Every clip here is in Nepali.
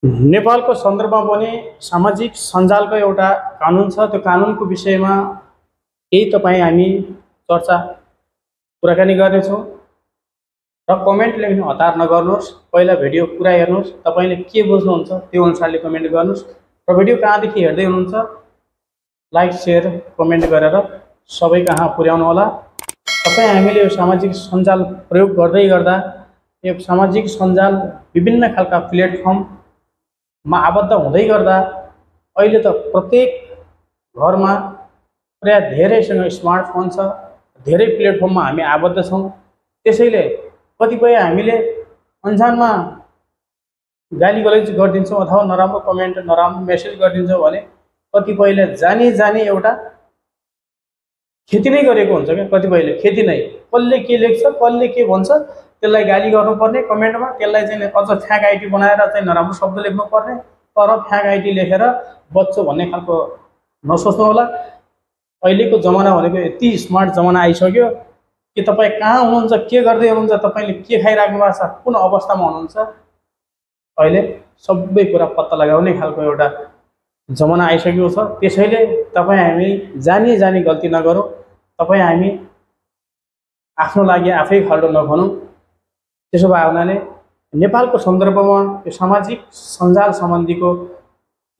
नेपालको सन्दर्भमा पनि सामाजिक सञ्जालको एउटा कानुन छ। त्यो कानुनको विषयमा केही हामी चर्चा कुराकानी गर्नेछौँ र कमेन्ट लेख्नु हतार नगर्नुहोस्। पहिला भिडियो पुरा हेर्नुहोस्, तपाईँले के बुझ्नुहुन्छ त्यो अनुसारले कमेन्ट गर्नुहोस् र भिडियो कहाँदेखि हेर्दै हुनुहुन्छ लाइक शेयर कमेन्ट गरेर सबै कहाँ पुर्याउनु होला। हामीले यो सामाजिक सञ्जाल प्रयोग गर्दै गर्दा यो सामाजिक सञ्जाल विभिन्न खालका प्लेटफर्ममा आबद्ध हुँदै गर्दा अहिले त प्रत्येक घरमा प्राय धेरैसँग स्मार्टफोन छ, धेरै प्लेटफर्ममा हामी आबद्ध छौँ। त्यसैले कतिपय हामीले अन्जानमा गाली गलौज गरिदिन्छौँ अथवा नराम्रो कमेन्ट नराम्रो मेसेज गरिदिन्छौँ भने कतिपयले जानी एउटा खेती नै गरेको हुन्छ क्या। कतिपयले खेती नै कसले के लेख्छ कसले के भन्छ त्यसलाई गाली गर्नुपर्ने कमेन्टमा, त्यसलाई चाहिँ अझ फ्याक आइडी बनाएर चाहिँ नराम्रो शब्द लेख्नुपर्ने। तर फ्याक आइडी लेखेर बच्चो भन्ने खालको नसोच्नु होला। अहिलेको जमाना भनेको यति स्मार्ट जमाना आइसक्यो कि तपाईँ कहाँ हुनुहुन्छ, के गर्दै हुनुहुन्छ, तपाईँले के खाइराख्नु भएको छ, कुन अवस्थामा हुनुहुन्छ, अहिले सबै कुरा पत्ता लगाउने खालको एउटा जमाना आइसकेको छ। त्यसैले हामी जानी गल्ती नगरौँ। हामी आफ्नो लागि आफै खल्डो नखनौँ। त्यसो भए हुनाले नेपालको सन्दर्भमा यो सामाजिक सञ्जाल सम्बन्धीको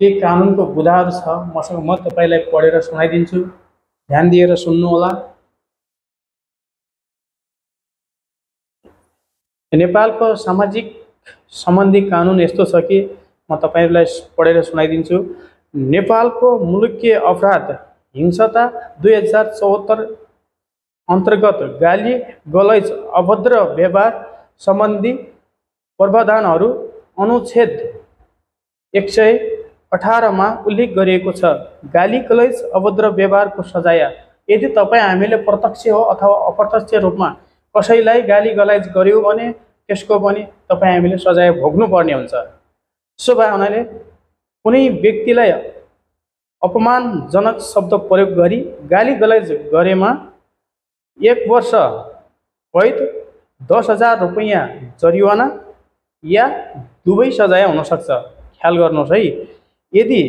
के कानुनको बुदाहरू छ म तपाईँलाई पढेर सुनाइदिन्छु, ध्यान दिएर सुन्नु होला। नेपालको सामाजिक सम्बन्धी कानुन यस्तो छ कि म तपाईँलाई पढेर सुनाइदिन्छु। नेपालको मुलुकीय अपराध हिंसा 2074 अन्तर्गत गाली गलौज अभद्र व्यवहार सम्बन्धी प्रावधानहरू अनुच्छेद 118 मा उल्लेख गरिएको छ। गाली गलौज अभद्र व्यवहारको सजाय यदि हामीले प्रत्यक्ष हो अथवा अप्रत्यक्ष रूपमा कसैलाई गाली गलौज गर्यो भने त्यसको पनि हामीले सजाय भोग्नुपर्ने हुन्छ। त्यसो भए हुनाले कुनै व्यक्तिलाई अपमानजनक शब्द प्रयोग गरी गाली गलौज गरेमा 1 वर्ष कैद, 10,000 रुपैयाँ जरिवाना या दुवै सजाय हुन सक्छ। ख्याल गर्नुहोस् है। यदि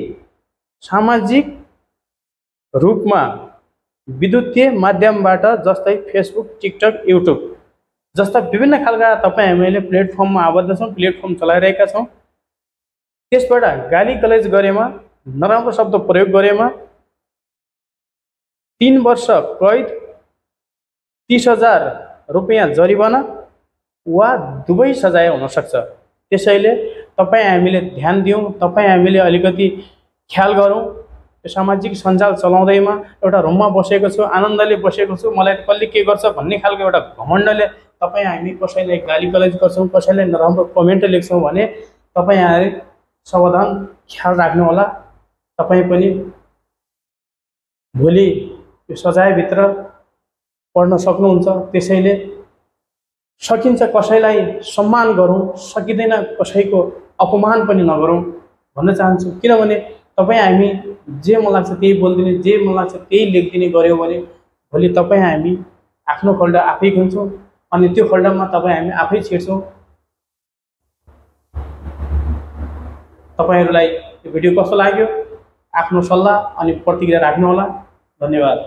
सामाजिक रूपमा विद्युतीय माध्यमबाट जस्तै फेसबुक, टिकटक, युट्युब जस्ता विभिन्न खालका हामीले प्लेटफर्ममा आबद्ध छौँ, प्लेटफर्म चलाइरहेका छौँ, त्यसबाट गाली गलौज गरेमा, नराम्रो शब्द प्रयोग गरेमा 3 वर्ष कैद, 30,000 रुपैयाँ जरिवाना वा दुवै सजाय हुन सक्छ। त्यसैले हामीले ध्यान दिउँ, हामीले अलिकति ख्याल गरौँ। यो सामाजिक सञ्जाल चलाउँदैमा एउटा रुममा बसेको छु, आनन्दले बसेको छु, मलाई कसले के गर्छ भन्ने खालको एउटा घमण्डले हामी कसैलाई गाली गलौज गर्छौँ, कसैलाई नराम्रो कमेन्ट लेख्छौँ भने तपाईहरु सावधान ख्याल राख्नु होला। तपाईँ पनि भोलि यो सजायभित्र पर्न सक्नुहुन्छ। त्यसैले सकिन्छ कसैलाई सम्मान गरौँ, सकिँदैन कसैको अपमान पनि नगरौँ भन्न चाहन्छु। किनभने हामी जे मन लाग्छ त्यही बोल्दिने, जे मन लाग्छ त्यही लेख्दिने गर्यो भने भोलि हामी आफ्नो खल्डा आफै खुन्छौँ अनि त्यो खल्डामा हामी आफै छिर्छौँ। तपाईहरुलाई यो भिडियो कस्तो लाग्यो आफ्नो सल्लाह अनि प्रतिक्रिया राख्नु होला। धन्यवाद।